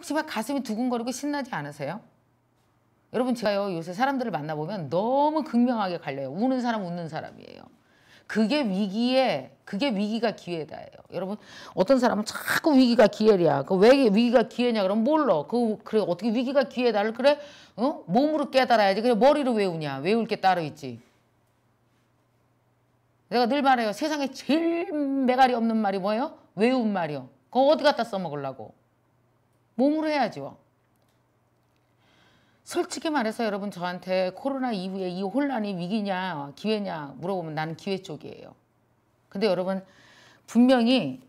정말 가슴이 두근거리고 신나지 않으세요? 여러분 제가요 요새 사람들을 만나보면 너무 극명하게 갈려요. 우는 사람 웃는 사람이에요. 그게 위기가 기회다예요. 여러분 어떤 사람은 자꾸 위기가 기회야. 왜 위기가 기회냐 그러면 몰라. 그래 어떻게 위기가 기회다를 그래? 몸으로 깨달아야지. 그래 머리로 외우냐. 외울 게 따로 있지. 내가 늘 말해요. 세상에 제일 매갈이 없는 말이 뭐예요? 외운 말이요. 그거 어디 갖다 써먹으려고. 몸으로 해야죠. 솔직히 말해서 여러분 저한테 코로나 이후에 이 혼란이 위기냐 기회냐 물어보면 나는 기회 쪽이에요. 근데 여러분 분명히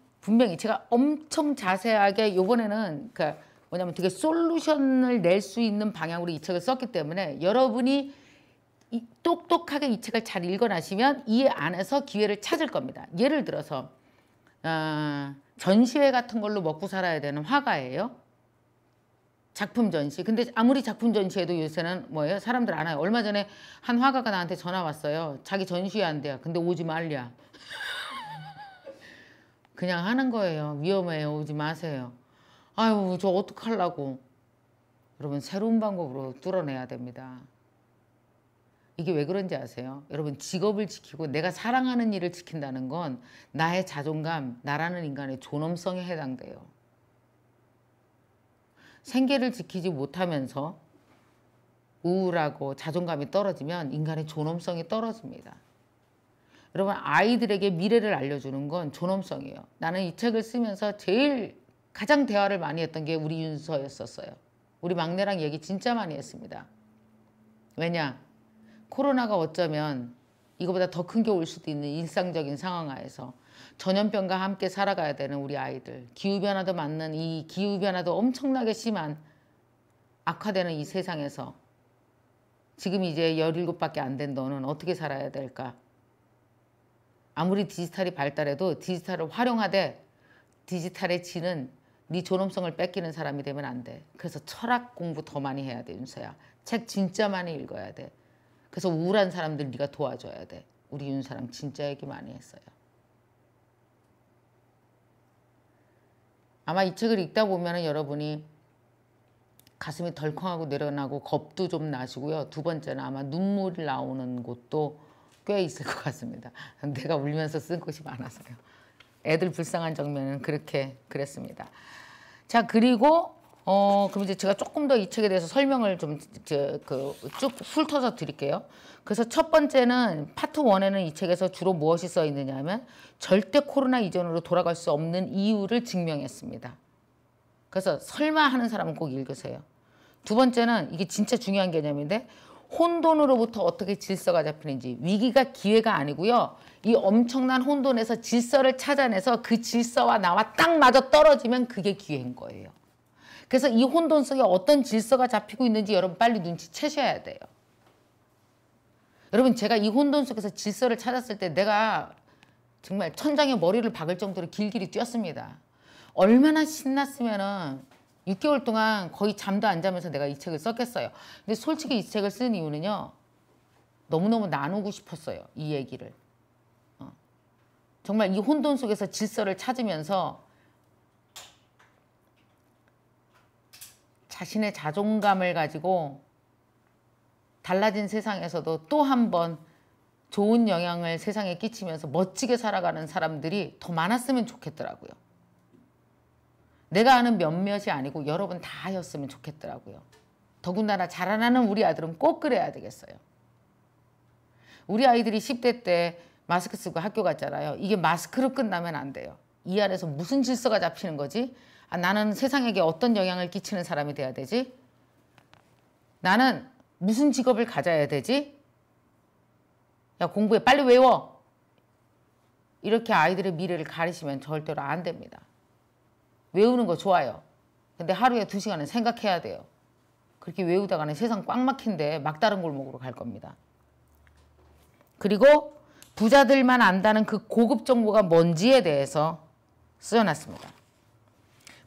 제가 엄청 자세하게 요번에는 그러니까 뭐냐면 되게 솔루션을 낼 수 있는 방향으로 이 책을 썼기 때문에 여러분이 똑똑하게 이 책을 잘 읽어나시면 이 안에서 기회를 찾을 겁니다. 예를 들어서 전시회 같은 걸로 먹고 살아야 되는 화가예요. 작품 전시. 근데 아무리 작품 전시해도 요새는 뭐예요? 사람들 안 와요. 얼마 전에 한 화가가 나한테 전화 왔어요. 자기 전시회 안 돼요. 근데 오지 말랴. 그냥 하는 거예요. 위험해요. 오지 마세요. 아유 저 어떡하려고. 여러분 새로운 방법으로 뚫어내야 됩니다. 이게 왜 그런지 아세요? 여러분 직업을 지키고 내가 사랑하는 일을 지킨다는 건 나의 자존감, 나라는 인간의 존엄성에 해당돼요. 생계를 지키지 못하면서 우울하고 자존감이 떨어지면 인간의 존엄성이 떨어집니다. 여러분 아이들에게 미래를 알려주는 건 존엄성이에요. 나는 이 책을 쓰면서 가장 대화를 많이 했던 게 우리 윤서였었어요. 우리 막내랑 얘기 진짜 많이 했습니다. 왜냐? 코로나가 어쩌면 이거보다 더 큰 게 올 수도 있는 일상적인 상황 하에서 전염병과 함께 살아가야 되는 우리 아이들, 기후변화도 맞는 이 기후변화도 엄청나게 심한 악화되는 이 세상에서 지금 이제 17밖에 안 된 너는 어떻게 살아야 될까? 아무리 디지털이 발달해도 디지털을 활용하되 디지털에 지는 네 존엄성을 뺏기는 사람이 되면 안 돼. 그래서 철학 공부 더 많이 해야 돼, 윤서야. 책 진짜 많이 읽어야 돼. 그래서 우울한 사람들 네가 도와줘야 돼. 우리 윤서랑 진짜 얘기 많이 했어요. 아마 이 책을 읽다 보면 여러분이 가슴이 덜컹하고 내려나고 겁도 좀 나시고요. 두 번째는 아마 눈물이 나오는 곳도 꽤 있을 것 같습니다. 내가 울면서 쓴 곳이 많아서요. 애들 불쌍한 장면은 그랬습니다. 자 그리고 그럼 이제 제가 조금 더 이 책에 대해서 설명을 좀 쭉 훑어서 드릴게요. 그래서 첫 번째는 파트 1에는 이 책에서 주로 무엇이 써 있느냐면 절대 코로나 이전으로 돌아갈 수 없는 이유를 증명했습니다. 그래서 설마 하는 사람은 꼭 읽으세요. 두 번째는 이게 진짜 중요한 개념인데 혼돈으로부터 어떻게 질서가 잡히는지. 위기가 기회가 아니고요. 이 엄청난 혼돈에서 질서를 찾아내서 그 질서와 나와 딱 맞아 떨어지면 그게 기회인 거예요. 그래서 이 혼돈 속에 어떤 질서가 잡히고 있는지 여러분 빨리 눈치채셔야 돼요. 여러분 제가 이 혼돈 속에서 질서를 찾았을 때 내가 정말 천장에 머리를 박을 정도로 길길이 뛰었습니다. 얼마나 신났으면은 6개월 동안 거의 잠도 안 자면서 내가 이 책을 썼겠어요. 근데 솔직히 이 책을 쓴 이유는요. 너무너무 나누고 싶었어요. 이 얘기를. 정말 이 혼돈 속에서 질서를 찾으면서 자신의 자존감을 가지고 달라진 세상에서도 또 한 번 좋은 영향을 세상에 끼치면서 멋지게 살아가는 사람들이 더 많았으면 좋겠더라고요. 내가 아는 몇몇이 아니고 여러분 다였으면 좋겠더라고요. 더군다나 자라나는 우리 아들은 꼭 그래야 되겠어요. 우리 아이들이 10대 때 마스크 쓰고 학교 갔잖아요. 이게 마스크로 끝나면 안 돼요. 이 안에서 무슨 질서가 잡히는 거지? 나는 세상에게 어떤 영향을 끼치는 사람이 돼야 되지? 나는 무슨 직업을 가져야 되지? 야 공부해 빨리 외워! 이렇게 아이들의 미래를 가리시면 절대로 안 됩니다. 외우는 거 좋아요. 근데 하루에 2시간은 생각해야 돼요. 그렇게 외우다가는 세상 꽉 막힌데 막다른 골목으로 갈 겁니다. 그리고 부자들만 안다는 그 고급 정보가 뭔지에 대해서 쓰여놨습니다.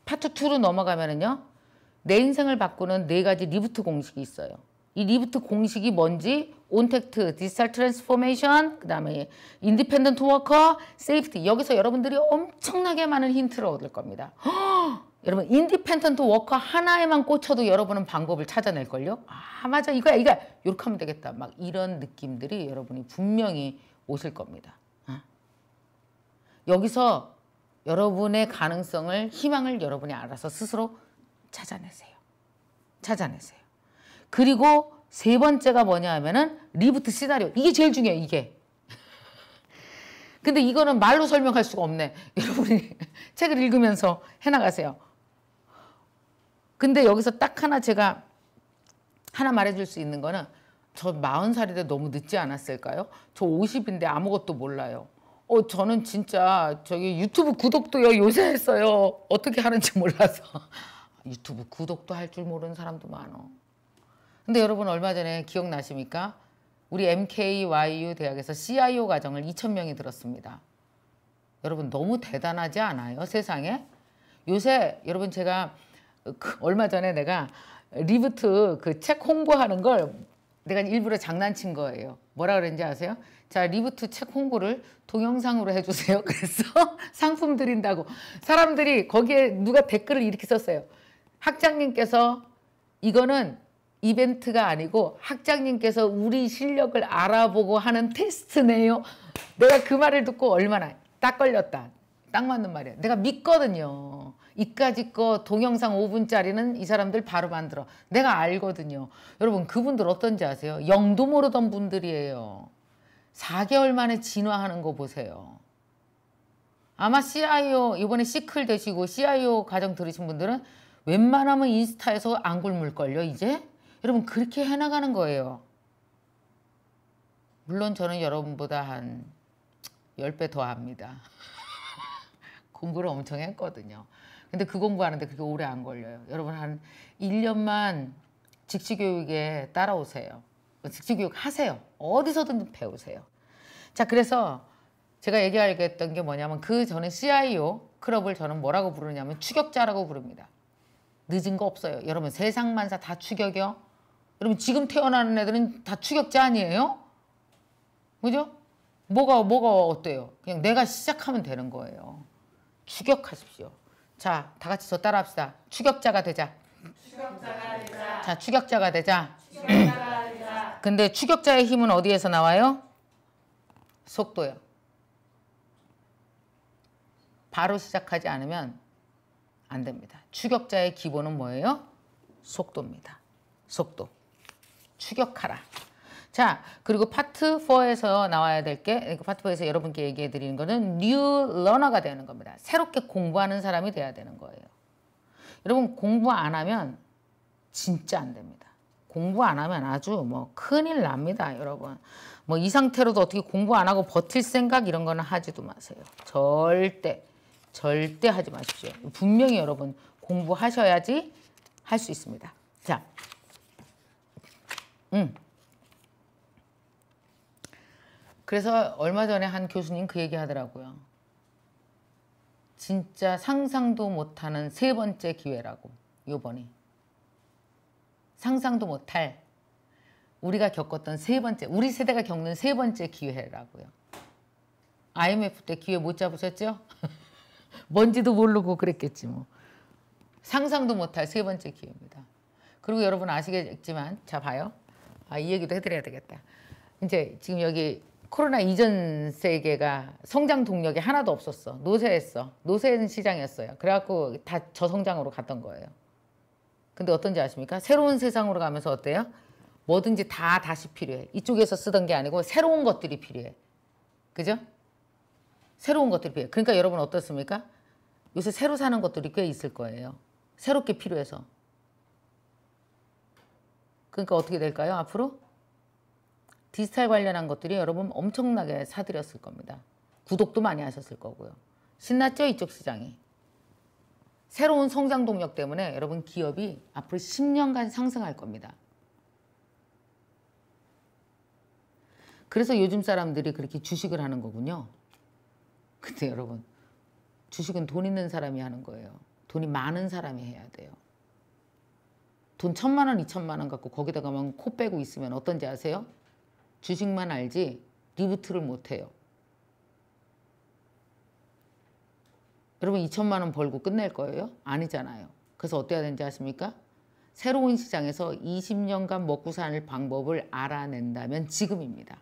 파트 2로 넘어가면은요. 내 인생을 바꾸는 4가지 리부트 공식이 있어요. 이 리부트 공식이 뭔지 온택트, 디지털 트랜스포메이션, 그 다음에 인디펜던트 워커, 세이프티. 여기서 여러분들이 엄청나게 많은 힌트를 얻을 겁니다. 여러분 인디펜던트 워커 하나에만 꽂혀도 여러분은 방법을 찾아낼걸요. 아 맞아 이거야 이렇게 하면 되겠다. 막 이런 느낌들이 여러분이 분명히 오실 겁니다. 여기서 여러분의 가능성을 희망을 여러분이 알아서 스스로 찾아내세요. 찾아내세요. 그리고 세 번째가 뭐냐 하면은 리부트 시나리오. 이게 제일 중요해요. 이게. 근데 이거는 말로 설명할 수가 없네. 여러분이 책을 읽으면서 해나가세요. 근데 여기서 딱 하나 제가 하나 말해줄 수 있는 거는 저 40살인데 너무 늦지 않았을까요? 저 50인데 아무것도 몰라요. 저는 진짜 저기 유튜브 구독도요 요새 했어요. 어떻게 하는지 몰라서. 유튜브 구독도 할 줄 모르는 사람도 많어. 근데 여러분 얼마 전에 기억나십니까? 우리 MKYU 대학에서 CIO 과정을 2,000명이 들었습니다. 여러분 너무 대단하지 않아요? 세상에? 요새 여러분 제가 얼마 전에 내가 리부트 그 책 홍보하는 걸 내가 일부러 장난친 거예요. 뭐라 그랬는지 아세요? 자, 리부트 책 홍보를 동영상으로 해주세요. 그래서 상품 드린다고. 사람들이 거기에 누가 댓글을 이렇게 썼어요. 학장님께서 이거는 이벤트가 아니고 학장님께서 우리 실력을 알아보고 하는 테스트네요. 내가 그 말을 듣고 얼마나 딱 걸렸다. 딱 맞는 말이야. 내가 믿거든요. 이까짓 거 동영상 5분짜리는 이 사람들 바로 만들어. 내가 알거든요. 여러분 그분들 어떤지 아세요? 영도 모르던 분들이에요. 4개월 만에 진화하는 거 보세요. 아마 CIO 이번에 시클 되시고 CIO 과정 들으신 분들은 웬만하면 인스타에서 안 굶을걸요 이제? 여러분 그렇게 해나가는 거예요. 물론 저는 여러분보다 한 10배 더 합니다. 공부를 엄청 했거든요. 근데 그 공부하는데 그렇게 오래 안 걸려요. 여러분 한 1년만 직시교육에 따라오세요. 직시교육 하세요. 어디서든 배우세요. 자, 그래서 제가 얘기하겠던 게 뭐냐면 그 전에 CIO 클럽을 저는 뭐라고 부르냐면 추격자라고 부릅니다. 늦은 거 없어요. 여러분 세상만사 다 추격이요. 여러분 지금 태어나는 애들은 다 추격자 아니에요? 그죠? 뭐가 어때요? 그냥 내가 시작하면 되는 거예요. 추격하십시오. 자, 다 같이 저 따라합시다. 추격자가 되자. 추격자가 되자. 자, 추격자가 되자. 추격자가 되자. 근데 추격자의 힘은 어디에서 나와요? 속도요. 바로 시작하지 않으면 안 됩니다. 추격자의 기본은 뭐예요? 속도입니다. 속도. 추격하라. 자, 그리고 파트 4에서 나와야 될 게, 파트 4에서 여러분께 얘기해 드리는 거는 뉴 러너가 되는 겁니다. 새롭게 공부하는 사람이 돼야 되는 거예요. 여러분 공부 안 하면 진짜 안 됩니다. 공부 안 하면 아주 뭐 큰일 납니다, 여러분. 뭐 이 상태로도 어떻게 공부 안 하고 버틸 생각 이런 거는 하지도 마세요. 절대 하지 마십시오. 분명히 여러분 공부하셔야지 할 수 있습니다. 자, 그래서 얼마 전에 한 교수님 그 얘기 하더라고요. 진짜 상상도 못하는 세 번째 기회라고, 요번이. 상상도 못할 우리가 겪었던 세 번째, 우리 세대가 겪는 세 번째 기회라고요. IMF 때 기회 못 잡으셨죠? 뭔지도 모르고 그랬겠지 뭐. 상상도 못할 세 번째 기회입니다. 그리고 여러분 아시겠지만, 자 봐요. 이 얘기도 해드려야 되겠다. 이제 지금 여기 코로나 이전 세계가 성장 동력이 하나도 없었어. 노쇠했어. 노쇠한 시장이었어요. 그래갖고 다 저성장으로 갔던 거예요. 근데 어떤지 아십니까? 새로운 세상으로 가면서 어때요? 뭐든지 다 다시 필요해. 이쪽에서 쓰던 게 아니고 새로운 것들이 필요해. 그죠? 새로운 것들이 필요해. 그러니까 여러분 어떻습니까? 요새 새로 사는 것들이 꽤 있을 거예요. 새롭게 필요해서. 그러니까 어떻게 될까요? 앞으로? 디지털 관련한 것들이 여러분 엄청나게 사들였을 겁니다. 구독도 많이 하셨을 거고요. 신났죠? 이쪽 시장이. 새로운 성장 동력 때문에 여러분 기업이 앞으로 10년간 상승할 겁니다. 그래서 요즘 사람들이 그렇게 주식을 하는 거군요. 근데 여러분 주식은 돈 있는 사람이 하는 거예요. 돈이 많은 사람이 해야 돼요. 돈 1,000만 원, 2,000만 원 갖고 거기다가만 코 빼고 있으면 어떤지 아세요? 주식만 알지 리부트를 못해요. 여러분 2천만 원 벌고 끝낼 거예요? 아니잖아요. 그래서 어떻게 해야 되는지 아십니까? 새로운 시장에서 20년간 먹고 사는 방법을 알아낸다면 지금입니다.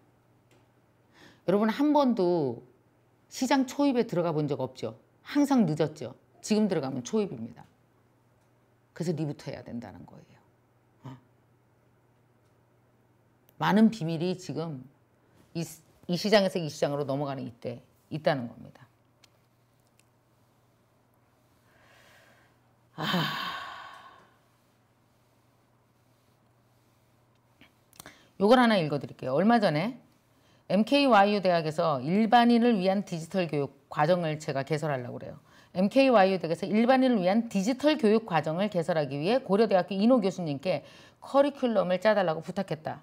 여러분 한 번도 시장 초입에 들어가 본 적 없죠? 항상 늦었죠? 지금 들어가면 초입입니다. 그래서 리부터 해야 된다는 거예요. 많은 비밀이 지금 이 시장에서 이 시장으로 넘어가는 이때 있다는 겁니다. 요걸 하나 읽어드릴게요. 얼마 전에 MKYU 대학에서 일반인을 위한 디지털 교육 과정을 제가 개설하려고 그래요. MKYU 대학에서 일반인을 위한 디지털 교육 과정을 개설하기 위해 고려대학교 이노 교수님께 커리큘럼을 짜달라고 부탁했다.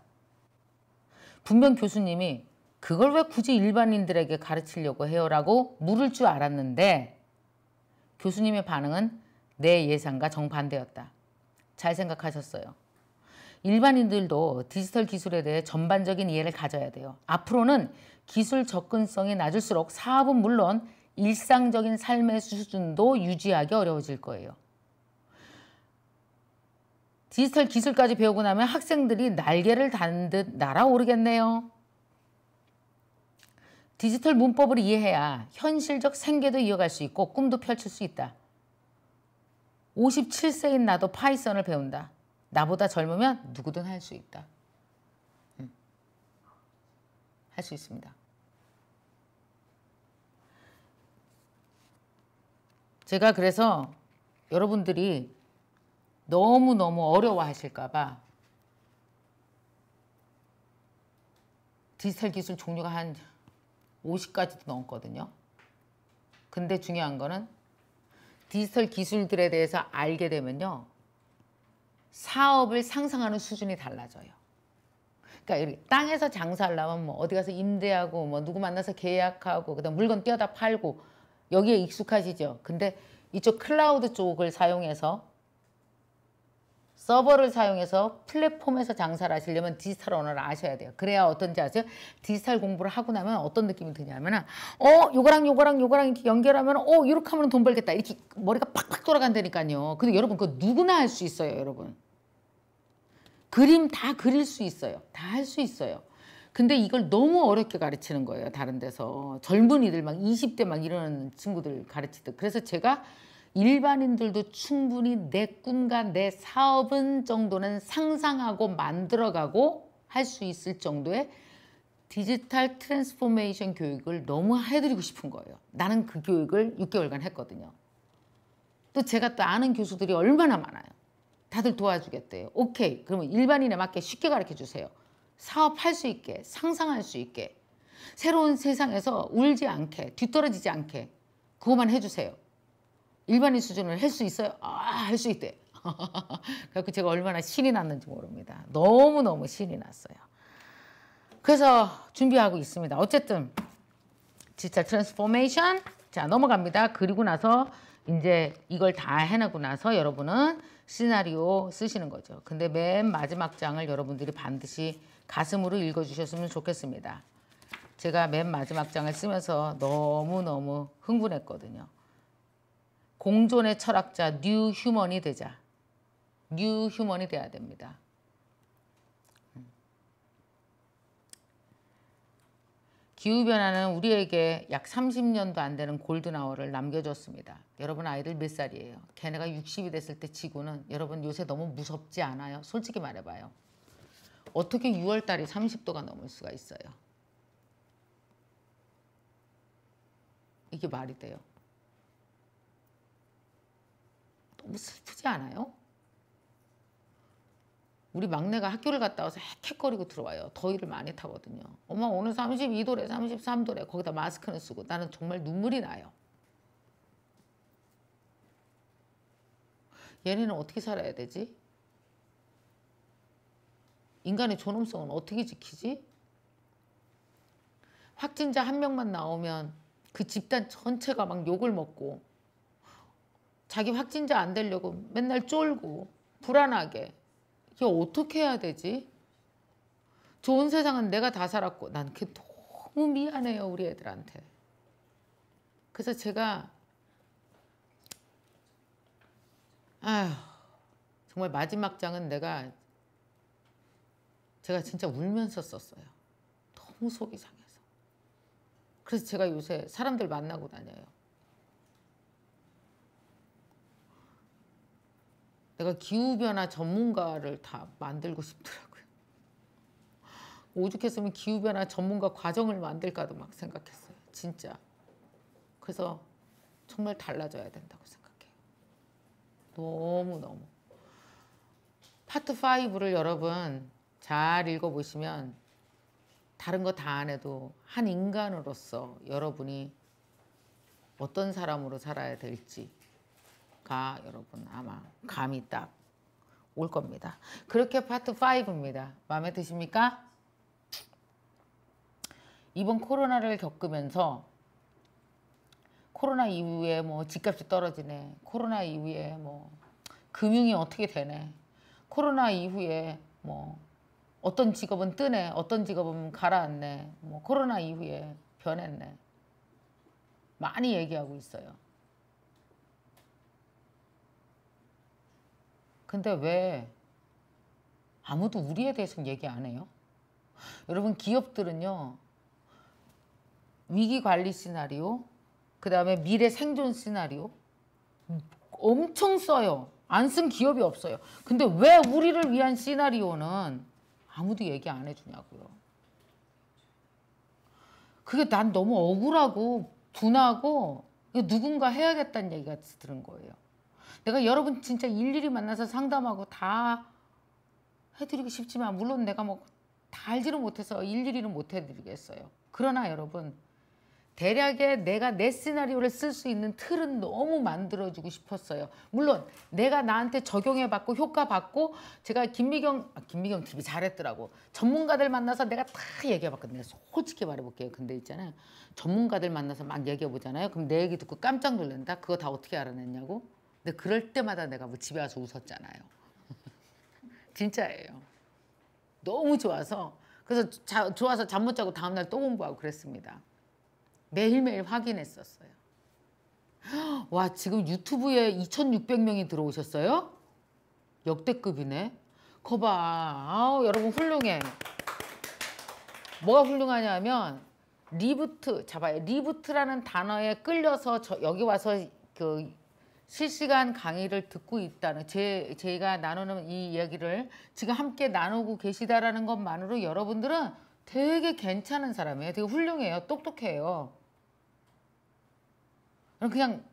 분명 교수님이 그걸 왜 굳이 일반인들에게 가르치려고 해요? 라고 물을 줄 알았는데 교수님의 반응은 내 예상과 정반대였다. 잘 생각하셨어요. 일반인들도 디지털 기술에 대해 전반적인 이해를 가져야 돼요. 앞으로는 기술 접근성이 낮을수록 사업은 물론 일상적인 삶의 수준도 유지하기 어려워질 거예요. 디지털 기술까지 배우고 나면 학생들이 날개를 단 듯 날아오르겠네요. 디지털 문법을 이해해야 현실적 생계도 이어갈 수 있고 꿈도 펼칠 수 있다. 57세인 나도 파이썬을 배운다. 나보다 젊으면 누구든 할 수 있다. 할 수 있습니다. 제가 그래서 여러분들이 너무너무 어려워하실까 봐 디지털 기술 종류가 한 50가지도 넘거든요. 근데 중요한 거는 디지털 기술들에 대해서 알게 되면요. 사업을 상상하는 수준이 달라져요. 그러니까 땅에서 장사하려면 뭐 어디 가서 임대하고 뭐 누구 만나서 계약하고 그다음 물건 떼어다 팔고 여기에 익숙하시죠. 근데 이쪽 클라우드 쪽을 사용해서 서버를 사용해서 플랫폼에서 장사를 하시려면 디지털 언어를 아셔야 돼요. 그래야 어떤지 아세요? 디지털 공부를 하고 나면 어떤 느낌이 드냐면은 요거랑 이렇게 연결하면 이렇게 하면 돈 벌겠다. 이렇게 머리가 팍팍 돌아간다니까요. 근데 여러분 그거 누구나 할 수 있어요, 여러분. 그림 다 그릴 수 있어요. 다 할 수 있어요. 근데 이걸 너무 어렵게 가르치는 거예요. 다른 데서. 젊은이들 막 20대 막 이러는 친구들 가르치듯. 그래서 제가 일반인들도 충분히 내 꿈과 내 사업은 정도는 상상하고 만들어가고 할 수 있을 정도의 디지털 트랜스포메이션 교육을 너무 해드리고 싶은 거예요. 나는 그 교육을 6개월간 했거든요. 또 제가 또 아는 교수들이 얼마나 많아요. 다들 도와주겠대요. 오케이. 그러면 일반인에 맞게 쉽게 가르쳐주세요. 사업할 수 있게, 상상할 수 있게, 새로운 세상에서 울지 않게, 뒤떨어지지 않게 그것만 해주세요. 일반인 수준을 할 수 있어요? 할 수 있대. 그래서 제가 얼마나 신이 났는지 모릅니다. 너무너무 신이 났어요. 그래서 준비하고 있습니다. 어쨌든 디지털 트랜스포메이션 자 넘어갑니다. 그리고 나서 이제 이걸 다 해내고 나서 여러분은 시나리오 쓰시는 거죠. 근데 맨 마지막 장을 여러분들이 반드시 가슴으로 읽어주셨으면 좋겠습니다. 제가 맨 마지막 장을 쓰면서 너무너무 흥분했거든요. 공존의 철학자 뉴 휴먼이 되자. 뉴 휴먼이 돼야 됩니다. 기후변화는 우리에게 약 30년도 안 되는 골든아워를 남겨줬습니다. 여러분 아이들 몇 살이에요? 걔네가 60이 됐을 때 지구는 여러분 요새 너무 무섭지 않아요? 솔직히 말해봐요. 어떻게 6월달이 30도가 넘을 수가 있어요? 이게 말이 돼요? 너무 슬프지 않아요? 우리 막내가 학교를 갔다 와서 헥헥거리고 들어와요. 더위를 많이 타거든요. 엄마 오늘 32도래 33도래 거기다 마스크는 쓰고 나는 정말 눈물이 나요. 얘네는 어떻게 살아야 되지? 인간의 존엄성은 어떻게 지키지? 확진자 한 명만 나오면 그 집단 전체가 막 욕을 먹고 자기 확진자 안 되려고 맨날 쫄고 불안하게 이게 어떻게 해야 되지? 좋은 세상은 내가 다 살았고 난 그게 너무 미안해요 우리 애들한테. 그래서 제가 아휴, 정말 마지막 장은 제가 진짜 울면서 썼어요. 너무 속이 상해서. 그래서 제가 요새 사람들 만나고 다녀요. 내가 기후변화 전문가를 다 만들고 싶더라고요. 오죽했으면 기후변화 전문가 과정을 만들까도 막 생각했어요. 진짜. 그래서 정말 달라져야 된다고 생각해요. 너무너무. 파트 5를 여러분 잘 읽어보시면 다른 거 다 안 해도 한 인간으로서 여러분이 어떤 사람으로 살아야 될지가 여러분 아마 감이 딱 올 겁니다. 그렇게 파트 5입니다. 마음에 드십니까? 이번 코로나를 겪으면서 코로나 이후에 뭐 집값이 떨어지네. 코로나 이후에 뭐 금융이 어떻게 되네. 코로나 이후에 뭐 어떤 직업은 뜨네. 어떤 직업은 가라앉네. 뭐 코로나 이후에 변했네. 많이 얘기하고 있어요. 근데 왜 아무도 우리에 대해서는 얘기 안 해요? 여러분 기업들은요. 위기관리 시나리오, 그 다음에 미래 생존 시나리오 엄청 써요. 안 쓴 기업이 없어요. 근데 왜 우리를 위한 시나리오는 아무도 얘기 안 해주냐고요. 그게 난 너무 억울하고 분하고 누군가 해야겠다는 얘기가 들은 거예요. 내가 여러분 진짜 일일이 만나서 상담하고 다 해드리고 싶지만 물론 내가 뭐 다 알지는 못해서 일일이는 못 해드리겠어요. 그러나 여러분 대략의 내가 내 시나리오를 쓸 수 있는 틀은 너무 만들어주고 싶었어요. 물론 내가 나한테 적용해봤고 효과받고 제가 김미경 TV 잘했더라고. 전문가들 만나서 내가 다 얘기해봤거든요. 솔직히 말해볼게요. 근데 있잖아요. 전문가들 만나서 막 얘기해보잖아요. 그럼 내 얘기 듣고 깜짝 놀란다. 그거 다 어떻게 알아냈냐고. 근데 그럴 때마다 내가 뭐 집에 와서 웃었잖아요. 진짜예요. 너무 좋아서. 그래서 좋아서 잠 못 자고 다음날 또 공부하고 그랬습니다. 매일매일 확인했었어요. 와, 지금 유튜브에 2,600명이 들어오셨어요? 역대급이네. 거봐. 아우, 여러분 훌륭해. 뭐가 훌륭하냐면 리부트, 잡아요. 리부트라는 단어에 끌려서 여기 와서 그 실시간 강의를 듣고 있다는 제가 나누는 이 이야기를 지금 함께 나누고 계시다라는 것만으로 여러분들은 되게 괜찮은 사람이에요. 되게 훌륭해요. 똑똑해요. 그냥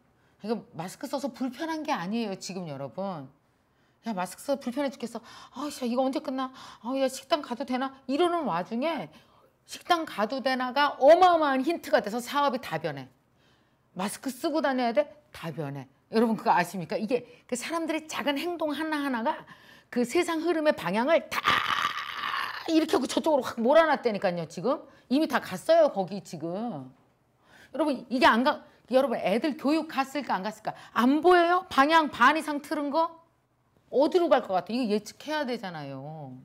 이거 마스크 써서 불편한 게 아니에요. 지금 여러분. 야, 마스크 써서 불편해 죽겠어. 아, 이거 언제 끝나? 아, 야, 식당 가도 되나? 이러는 와중에 식당 가도 되나가 어마어마한 힌트가 돼서 사업이 다 변해. 마스크 쓰고 다녀야 돼? 다 변해. 여러분 그거 아십니까? 이게 그 사람들의 작은 행동 하나하나가 그 세상 흐름의 방향을 다 일으켜고 저쪽으로 확 몰아놨다니까요. 지금 이미 다 갔어요. 거기 지금. 여러분 이게 안 가. 여러분 애들 교육 갔을까 안 갔을까? 안 보여요? 방향 반 이상 틀은 거? 어디로 갈 것 같아? 이거 예측해야 되잖아요.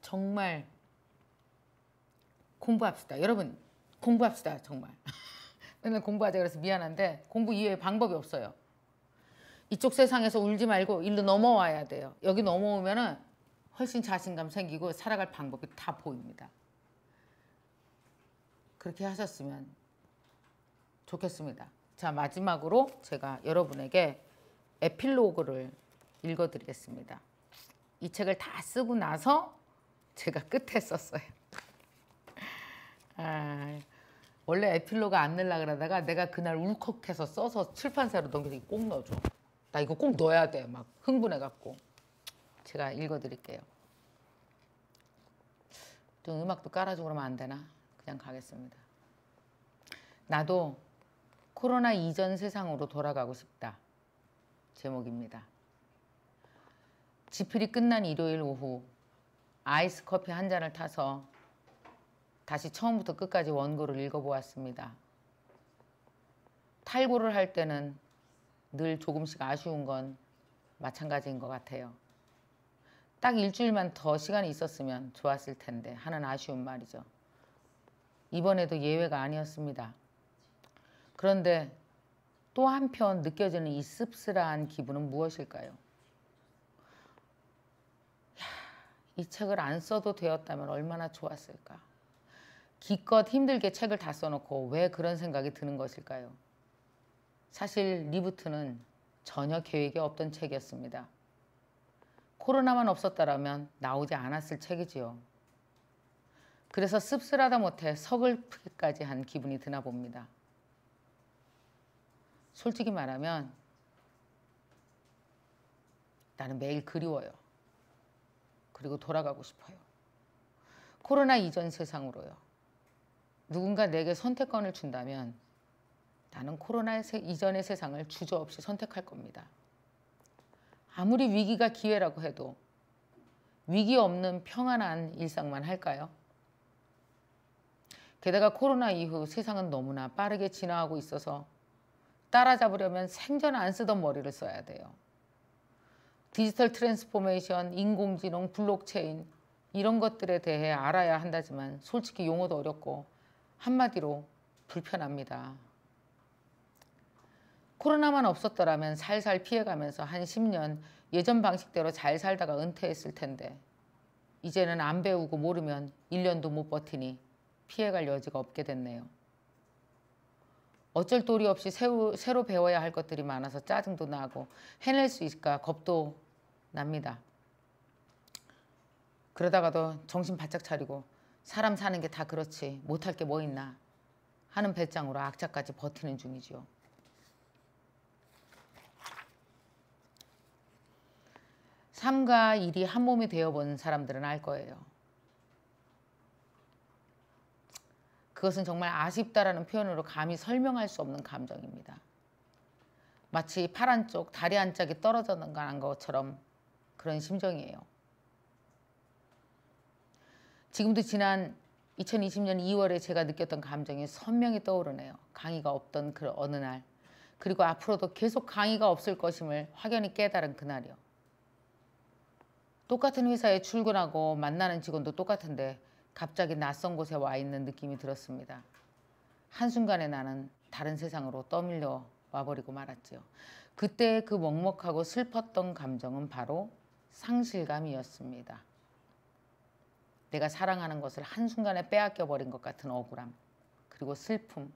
정말 공부합시다. 여러분 공부합시다. 정말. 맨날 공부하자 그래서 미안한데 공부 이외에 방법이 없어요. 이쪽 세상에서 울지 말고 일로 넘어와야 돼요. 여기 넘어오면은 훨씬 자신감 생기고 살아갈 방법이 다 보입니다. 그렇게 하셨으면 좋겠습니다. 자, 마지막으로 제가 여러분에게 에필로그를 읽어드리겠습니다. 이 책을 다 쓰고 나서 제가 끝에 썼어요. 원래 에필로그 안 넣으려고 그러다가 내가 그날 울컥해서 써서 출판사로 넘겨서 꼭 넣어줘. 나 이거 꼭 넣어야 돼. 막 흥분해갖고. 제가 읽어드릴게요. 또 음악도 깔아주고 그러면 안 되나? 그냥 가겠습니다. 나도 코로나 이전 세상으로 돌아가고 싶다. 제목입니다. 지필이 끝난 일요일 오후 아이스 커피 한 잔을 타서 다시 처음부터 끝까지 원고를 읽어보았습니다. 탈고를 할 때는 늘 조금씩 아쉬운 건 마찬가지인 것 같아요. 딱 일주일만 더 시간이 있었으면 좋았을 텐데 하는 아쉬운 말이죠. 이번에도 예외가 아니었습니다. 그런데 또 한편 느껴지는 이 씁쓸한 기분은 무엇일까요? 이 책을 안 써도 되었다면 얼마나 좋았을까? 기껏 힘들게 책을 다 써놓고 왜 그런 생각이 드는 것일까요? 사실 리부트는 전혀 계획이 없던 책이었습니다. 코로나만 없었다면 나오지 않았을 책이지요. 그래서 씁쓸하다 못해 서글프기까지 한 기분이 드나 봅니다. 솔직히 말하면 나는 매일 그리워요. 그리고 돌아가고 싶어요. 코로나 이전 세상으로요. 누군가 내게 선택권을 준다면 나는 코로나 이전의 세상을 주저없이 선택할 겁니다. 아무리 위기가 기회라고 해도 위기 없는 평안한 일상만 할까요? 게다가 코로나 이후 세상은 너무나 빠르게 진화하고 있어서 따라잡으려면 생전 안 쓰던 머리를 써야 돼요. 디지털 트랜스포메이션, 인공지능, 블록체인 이런 것들에 대해 알아야 한다지만 솔직히 용어도 어렵고 한마디로 불편합니다. 코로나만 없었더라면 살살 피해가면서 한 10년 예전 방식대로 잘 살다가 은퇴했을 텐데 이제는 안 배우고 모르면 1년도 못 버티니 피해갈 여지가 없게 됐네요. 어쩔 도리 없이 새로 배워야 할 것들이 많아서 짜증도 나고 해낼 수 있을까 겁도 납니다. 그러다가도 정신 바짝 차리고 사람 사는 게 다 그렇지 못할 게 뭐 있나 하는 배짱으로 악자까지 버티는 중이지요. 삶과 일이 한 몸이 되어본 사람들은 알 거예요. 그것은 정말 아쉽다라는 표현으로 감히 설명할 수 없는 감정입니다. 마치 팔 한쪽, 다리 한 짝이 떨어져 간 것처럼 그런 심정이에요. 지금도 지난 2020년 2월에 제가 느꼈던 감정이 선명히 떠오르네요. 강의가 없던 그 어느 날, 그리고 앞으로도 계속 강의가 없을 것임을 확연히 깨달은 그날이요. 똑같은 회사에 출근하고 만나는 직원도 똑같은데 갑자기 낯선 곳에 와 있는 느낌이 들었습니다. 한순간에 나는 다른 세상으로 떠밀려 와버리고 말았지요. 그때 그 먹먹하고 슬펐던 감정은 바로 상실감이었습니다. 내가 사랑하는 것을 한순간에 빼앗겨버린 것 같은 억울함, 그리고 슬픔,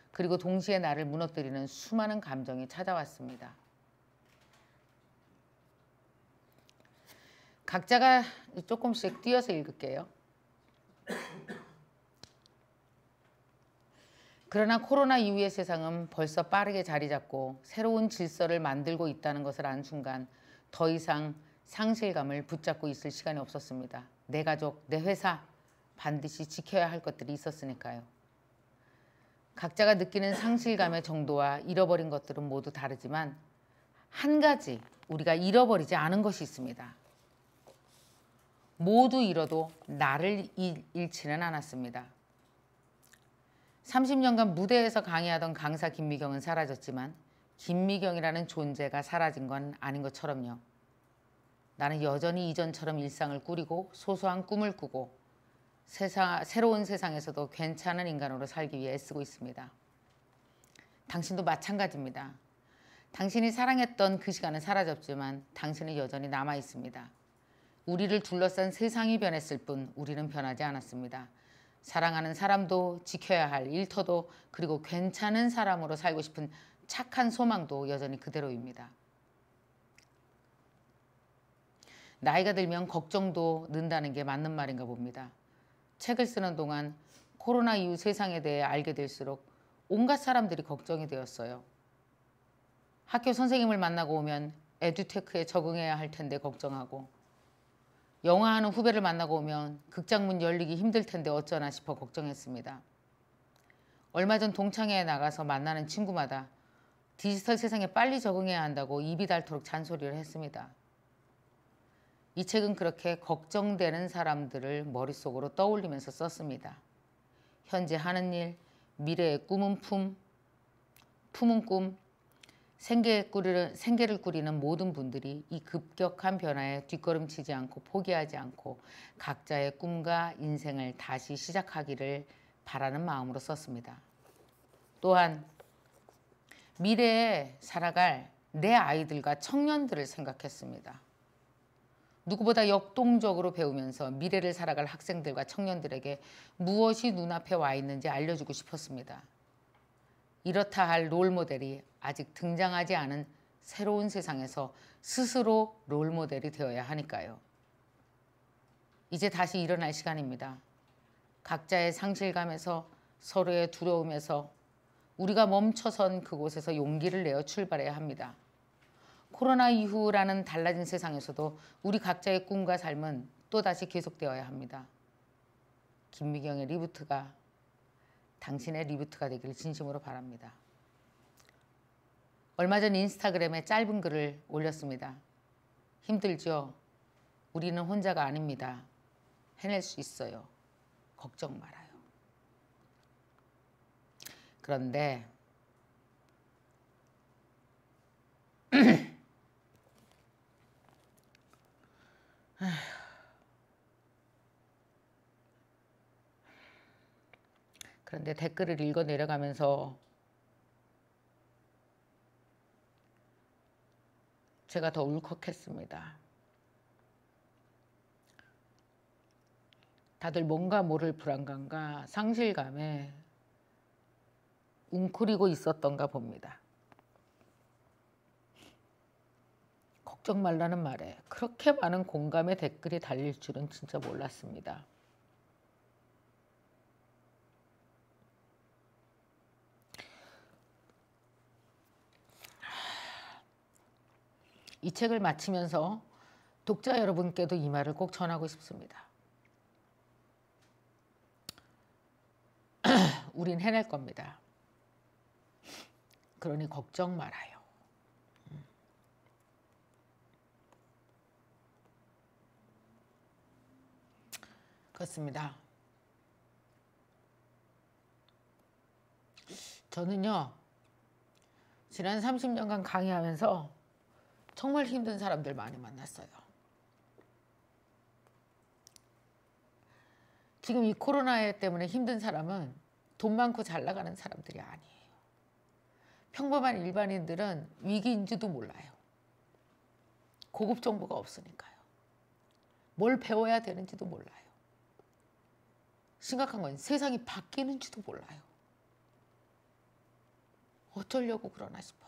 그리고 동시에 나를 무너뜨리는 수많은 감정이 찾아왔습니다. 각자가 조금씩 띄어서 읽을게요. 그러나 코로나 이후의 세상은 벌써 빠르게 자리 잡고 새로운 질서를 만들고 있다는 것을 안 순간 더 이상 상실감을 붙잡고 있을 시간이 없었습니다. 내 가족, 내 회사 반드시 지켜야 할 것들이 있었으니까요. 각자가 느끼는 상실감의 정도와 잃어버린 것들은 모두 다르지만 한 가지 우리가 잃어버리지 않은 것이 있습니다. 모두 잃어도 나를 잃지는 않았습니다. 30년간 무대에서 강의하던 강사 김미경은 사라졌지만 김미경이라는 존재가 사라진 건 아닌 것처럼요. 나는 여전히 이전처럼 일상을 꾸리고 소소한 꿈을 꾸고 새로운 세상에서도 괜찮은 인간으로 살기 위해 애쓰고 있습니다. 당신도 마찬가지입니다. 당신이 사랑했던 그 시간은 사라졌지만 당신은 여전히 남아 있습니다. 우리를 둘러싼 세상이 변했을 뿐 우리는 변하지 않았습니다. 사랑하는 사람도 지켜야 할 일터도 그리고 괜찮은 사람으로 살고 싶은 착한 소망도 여전히 그대로입니다. 나이가 들면 걱정도 는다는 게 맞는 말인가 봅니다. 책을 쓰는 동안 코로나 이후 세상에 대해 알게 될수록 온갖 사람들이 걱정이 되었어요. 학교 선생님을 만나고 오면 에듀테크에 적응해야 할 텐데 걱정하고, 영화하는 후배를 만나고 오면 극장 문 열리기 힘들 텐데 어쩌나 싶어 걱정했습니다. 얼마 전 동창회에 나가서 만나는 친구마다 디지털 세상에 빨리 적응해야 한다고 입이 닳도록 잔소리를 했습니다. 이 책은 그렇게 걱정되는 사람들을 머릿속으로 떠올리면서 썼습니다. 현재 하는 일, 미래의 꿈은 품은 꿈, 생계를 꾸리는 모든 분들이 이 급격한 변화에 뒷걸음치지 않고 포기하지 않고 각자의 꿈과 인생을 다시 시작하기를 바라는 마음으로 썼습니다. 또한 미래에 살아갈 내 아이들과 청년들을 생각했습니다. 누구보다 역동적으로 배우면서 미래를 살아갈 학생들과 청년들에게 무엇이 눈앞에 와 있는지 알려주고 싶었습니다. 이렇다 할 롤모델이 아직 등장하지 않은 새로운 세상에서 스스로 롤모델이 되어야 하니까요. 이제 다시 일어날 시간입니다. 각자의 상실감에서 서로의 두려움에서 우리가 멈춰선 그곳에서 용기를 내어 출발해야 합니다. 코로나 이후라는 달라진 세상에서도 우리 각자의 꿈과 삶은 또다시 계속되어야 합니다. 김미경의 리부트가 당신의 리부트가 되기를 진심으로 바랍니다. 얼마 전 인스타그램에 짧은 글을 올렸습니다. 힘들죠? 우리는 혼자가 아닙니다. 해낼 수 있어요. 걱정 말아요. 그런데 그런데 댓글을 읽어 내려가면서 제가 더 울컥했습니다. 다들 뭔가 모를 불안감과 상실감에 웅크리고 있었던가 봅니다. 걱정 말라는 말에 그렇게 많은 공감의 댓글이 달릴 줄은 진짜 몰랐습니다. 이 책을 마치면서 독자 여러분께도 이 말을 꼭 전하고 싶습니다. 우린 해낼 겁니다. 그러니 걱정 말아요. 그렇습니다. 저는요, 지난 30년간 강의하면서 정말 힘든 사람들 많이 만났어요. 지금 이 코로나 때문에 힘든 사람은 돈 많고 잘 나가는 사람들이 아니에요. 평범한 일반인들은 위기인지도 몰라요. 고급 정보가 없으니까요. 뭘 배워야 되는지도 몰라요. 심각한 건 세상이 바뀌는지도 몰라요. 어쩌려고 그러나 싶어요.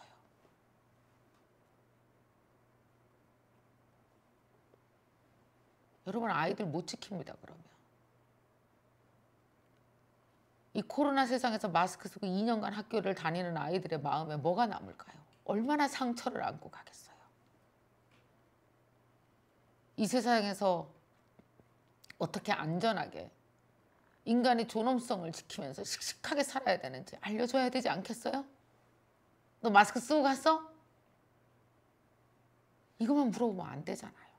여러분 아이들 못 지킵니다. 그러면. 이 코로나 세상에서 마스크 쓰고 2년간 학교를 다니는 아이들의 마음에 뭐가 남을까요? 얼마나 상처를 안고 가겠어요. 이 세상에서 어떻게 안전하게 인간의 존엄성을 지키면서 씩씩하게 살아야 되는지 알려줘야 되지 않겠어요? 너 마스크 쓰고 갔어? 이것만 물어보면 안 되잖아요.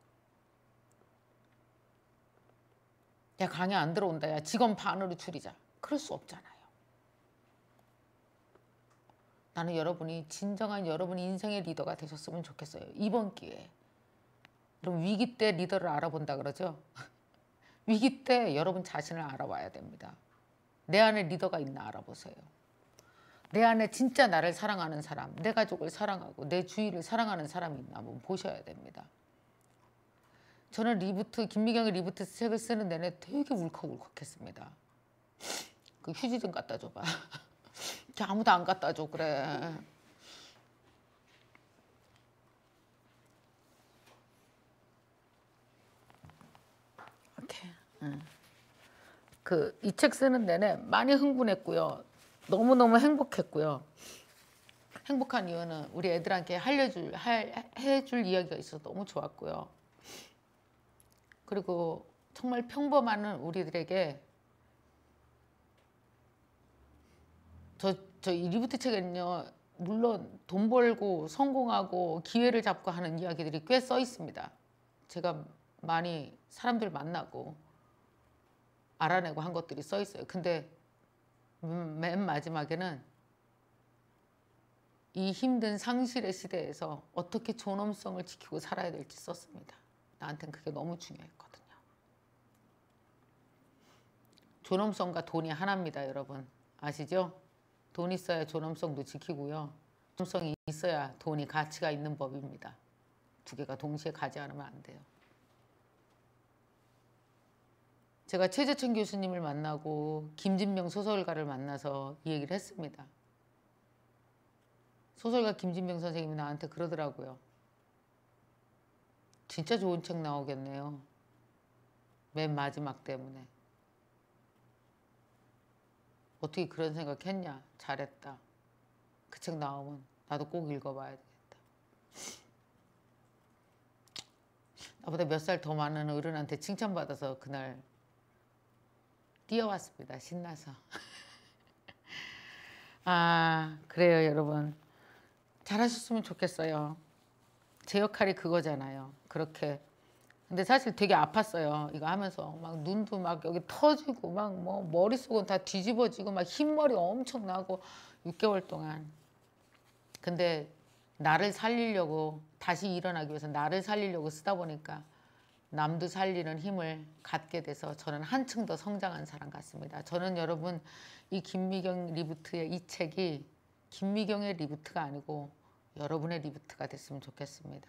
야, 강의 안 들어온다. 야, 직원 반으로 줄이자. 그럴 수 없잖아요. 나는 여러분이 진정한 여러분의 인생의 리더가 되셨으면 좋겠어요. 이번 기회에. 그럼 위기 때 리더를 알아본다 그러죠? 위기 때 여러분 자신을 알아봐야 됩니다. 내 안에 리더가 있나 알아보세요. 내 안에 진짜 나를 사랑하는 사람, 내 가족을 사랑하고 내 주위를 사랑하는 사람이 있나 한번 보셔야 됩니다. 저는 김미경의 리부트 책을 쓰는 내내 되게 울컥울컥했습니다. 그 휴지 좀 갖다 줘봐. 아무도 안 갖다 줘, 그래. 이렇게. 이 책 쓰는 내내 많이 흥분했고요. 너무너무 행복했고요. 행복한 이유는 우리 애들한테 해줄 이야기가 있어서 너무 좋았고요. 그리고 정말 평범한 우리들에게 이 리부트 책에는요, 물론 돈 벌고 성공하고 기회를 잡고 하는 이야기들이 꽤 써 있습니다. 제가 많이 사람들 만나고 알아내고 한 것들이 써 있어요. 근데 맨 마지막에는 이 힘든 상실의 시대에서 어떻게 존엄성을 지키고 살아야 될지 썼습니다. 나한테는 그게 너무 중요했거든요. 존엄성과 돈이 하나입니다, 여러분. 아시죠? 돈 있어야 존엄성도 지키고요. 존엄성이 있어야 돈이 가치가 있는 법입니다. 두 개가 동시에 가지 않으면 안 돼요. 제가 최재천 교수님을 만나고 김진명 소설가를 만나서 이 얘기를 했습니다. 소설가 김진명 선생님이 나한테 그러더라고요. 진짜 좋은 책 나오겠네요. 맨 마지막 때문에. 어떻게 그런 생각했냐? 잘했다. 그 책 나오면 나도 꼭 읽어봐야 되겠다. 나보다 몇 살 더 많은 어른한테 칭찬받아서 그날 뛰어왔습니다. 신나서. 아, 그래요, 여러분. 잘하셨으면 좋겠어요. 제 역할이 그거잖아요. 그렇게. 근데 사실 되게 아팠어요. 이거 하면서 막 눈도 막 여기 터지고 막 뭐 머릿속은 다 뒤집어지고 막 흰머리 엄청 나고 6개월 동안. 근데 나를 살리려고 다시 일어나기 위해서 나를 살리려고 쓰다 보니까 남도 살리는 힘을 갖게 돼서 저는 한층 더 성장한 사람 같습니다. 저는 여러분 이 김미경 리부트의 이 책이 김미경의 리부트가 아니고 여러분의 리부트가 됐으면 좋겠습니다.